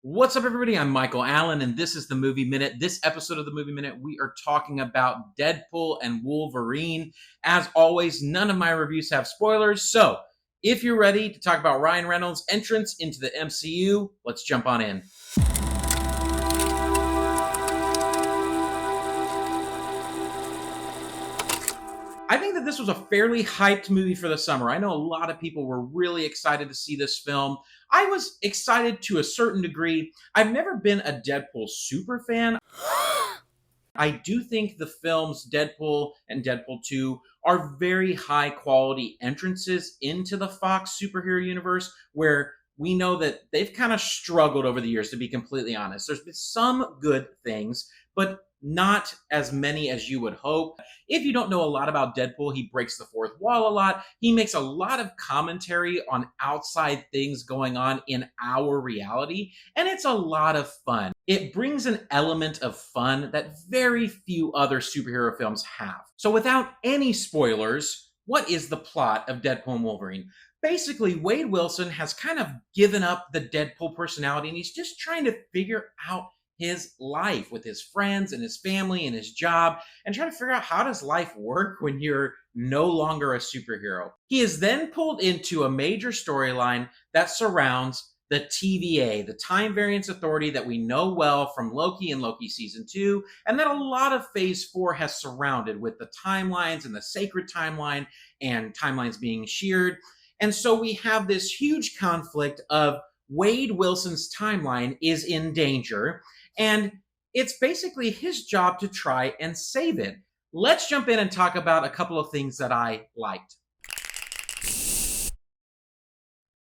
What's up, everybody? I'm Michael Allen, and this is the Movie Minute. This episode of the Movie Minute, we are talking about Deadpool and Wolverine. As always, none of my reviews have spoilers, so if you're ready to talk about Ryan Reynolds' entrance into the MCU, let's jump on in. I think that this was a fairly hyped movie for the summer. I know a lot of people were really excited to see this film. I was excited to a certain degree. I've never been a Deadpool super fan. I do think the films Deadpool and Deadpool 2 are very high quality entrances into the Fox superhero universe where we know that they've kind of struggled over the years, to be completely honest. There's been some good things, but not as many as you would hope. If you don't know a lot about Deadpool, he breaks the fourth wall a lot. He makes a lot of commentary on outside things going on in our reality, and it's a lot of fun. It brings an element of fun that very few other superhero films have. So without any spoilers, what is the plot of Deadpool and Wolverine? Basically, Wade Wilson has kind of given up the Deadpool personality, and he's just trying to figure out his life with his friends and his family and his job, and trying to figure out how does life work when you're no longer a superhero. He is then pulled into a major storyline that surrounds the TVA, the Time Variance Authority that we know well from Loki and Loki Season 2, and that a lot of Phase 4 has surrounded with the timelines and the sacred timeline and timelines being sheared. And so we have this huge conflict of Wade Wilson's timeline is in danger, and it's basically his job to try and save it. Let's jump in and talk about a couple of things that I liked.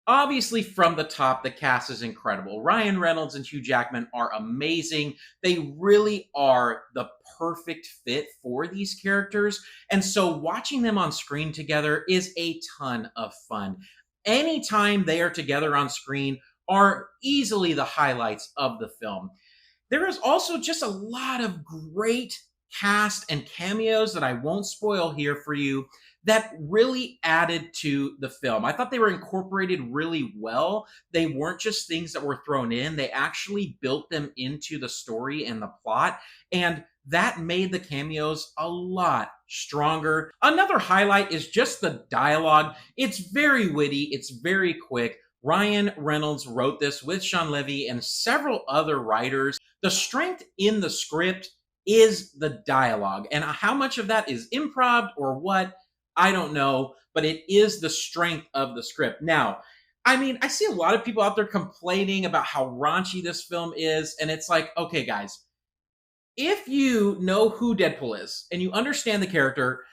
Obviously, from the top, the cast is incredible. Ryan Reynolds and Hugh Jackman are amazing. They really are the perfect fit for these characters. And so watching them on screen together is a ton of fun. Anytime they are together on screen are easily the highlights of the film. There is also just a lot of great cast and cameos that I won't spoil here for you that really added to the film. I thought they were incorporated really well. They weren't just things that were thrown in. They actually built them into the story and the plot, and that made the cameos a lot stronger. Another highlight is just the dialogue. It's very witty, it's very quick. Ryan Reynolds wrote this with Sean Levy and several other writers. The strength in the script is the dialogue, and how much of that is improv or what, I don't know, but it is the strength of the script. Now, I mean, I see a lot of people out there complaining about how raunchy this film is, and it's like, okay, guys, if you know who Deadpool is and you understand the character,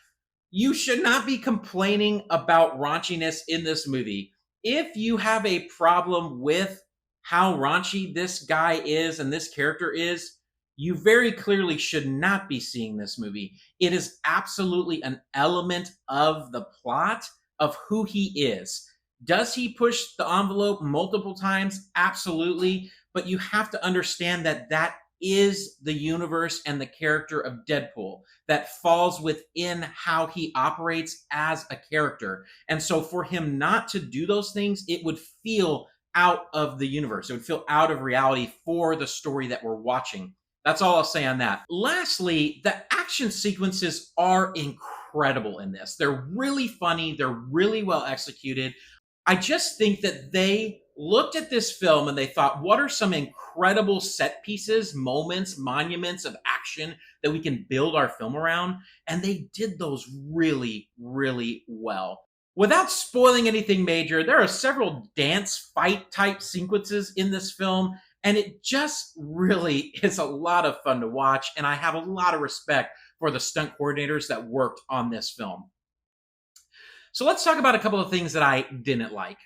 you should not be complaining about raunchiness in this movie. If you have a problem with how raunchy this guy is and this character is, you very clearly should not be seeing this movie. It is absolutely an element of the plot of who he is. Does he push the envelope multiple times? Absolutely. But you have to understand that that is the universe and the character of Deadpool that falls within how he operates as a character. And so for him not to do those things, it would feel out of the universe. It would feel out of reality for the story that we're watching. That's all I'll say on that. Lastly, the action sequences are incredible in this. They're really funny. They're really well executed. I just think that they looked at this film and they thought, what are some incredible set pieces, moments, monuments of action that we can build our film around? And they did those really, really well. Without spoiling anything major, there are several dance fight type sequences in this film, and it just really is a lot of fun to watch, and I have a lot of respect for the stunt coordinators that worked on this film. So let's talk about a couple of things that I didn't like.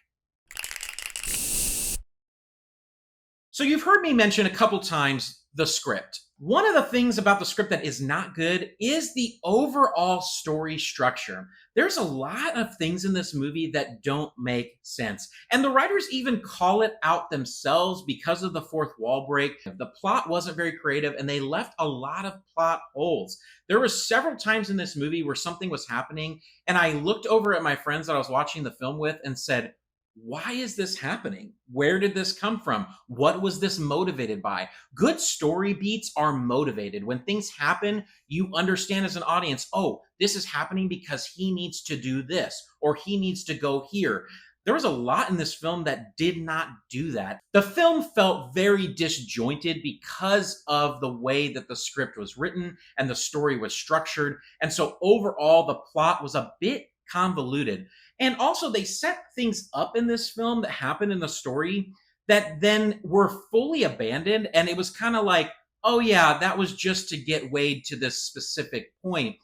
So you've heard me mention a couple times the script. One of the things about the script that is not good is the overall story structure. There's a lot of things in this movie that don't make sense. And the writers even call it out themselves because of the fourth wall break. The plot wasn't very creative and they left a lot of plot holes. There were several times in this movie where something was happening and I looked over at my friends that I was watching the film with and said, why is this happening? Where did this come from? What was this motivated by? Good story beats are motivated. When things happen, you understand as an audience, oh, this is happening because he needs to do this or he needs to go here. There was a lot in this film that did not do that. The film felt very disjointed because of the way that the script was written and the story was structured. And so overall, the plot was a bit convoluted. And also, they set things up in this film that happened in the story that then were fully abandoned. And it was kind of like, oh, yeah, that was just to get Wade to this specific point.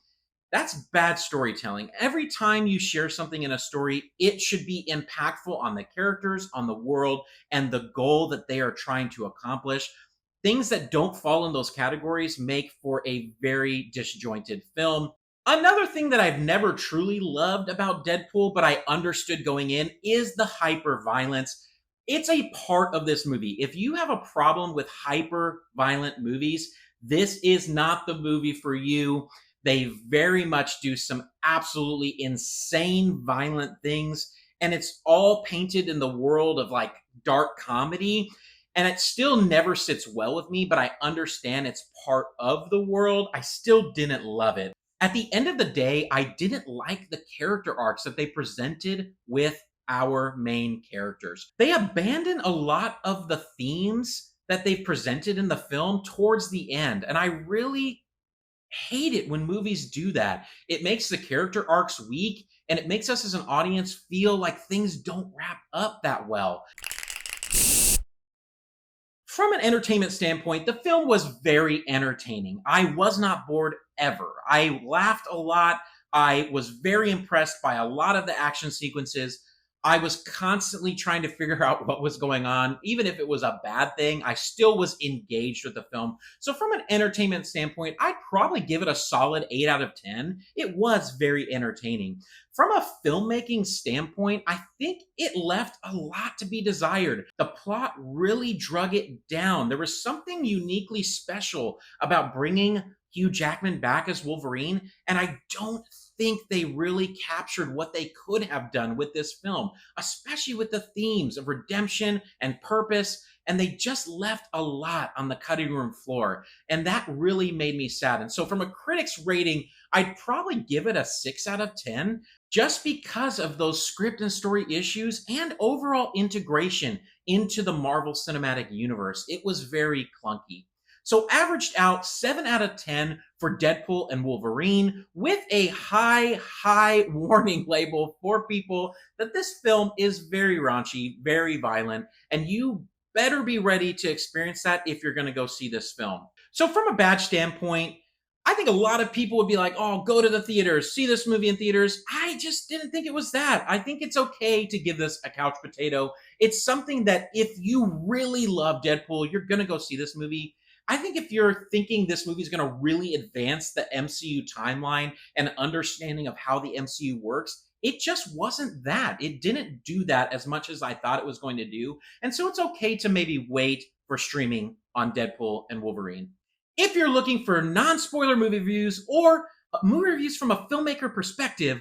That's bad storytelling. Every time you share something in a story, it should be impactful on the characters, on the world, and the goal that they are trying to accomplish. Things that don't fall in those categories make for a very disjointed film. Another thing that I've never truly loved about Deadpool, but I understood going in, is the hyper violence. It's a part of this movie. If you have a problem with hyper violent movies, this is not the movie for you. They very much do some absolutely insane violent things, and it's all painted in the world of like dark comedy. And it still never sits well with me, but I understand it's part of the world. I still didn't love it. At the end of the day, I didn't like the character arcs that they presented with our main characters. They abandon a lot of the themes that they presented in the film towards the end, and I really hate it when movies do that. It makes the character arcs weak, and it makes us as an audience feel like things don't wrap up that well. From an entertainment standpoint, the film was very entertaining. I was not bored ever. I laughed a lot. I was very impressed by a lot of the action sequences. I was constantly trying to figure out what was going on. Even if it was a bad thing, I still was engaged with the film. So, from an entertainment standpoint, I'd probably give it a solid 8 out of 10. It was very entertaining. From a filmmaking standpoint, I think it left a lot to be desired. The plot really drug it down. There was something uniquely special about bringing Hugh Jackman back as Wolverine, and I don't think they really captured what they could have done with this film, especially with the themes of redemption and purpose. And they just left a lot on the cutting room floor. And that really made me sad. And so, from a critic's rating, I'd probably give it a 6 out of 10 just because of those script and story issues and overall integration into the Marvel Cinematic Universe. It was very clunky. So averaged out 7 out of 10 for Deadpool and Wolverine, with a high warning label for people that this film is very raunchy, very violent, and you better be ready to experience that if you're going to go see this film. So from a badge standpoint, I think a lot of people would be like, oh, go to the theaters, see this movie in theaters. I just didn't think it was that. I think it's okay to give this a couch potato. It's something that if you really love Deadpool, you're going to go see this movie. I think if you're thinking this movie is going to really advance the MCU timeline and understanding of how the MCU works, it just wasn't that. It didn't do that as much as I thought it was going to do. And so it's okay to maybe wait for streaming on Deadpool and Wolverine. If you're looking for non-spoiler movie reviews or movie reviews from a filmmaker perspective,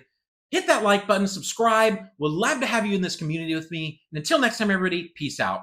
hit that like button, subscribe. We'd love to have you in this community with me. And until next time, everybody, peace out.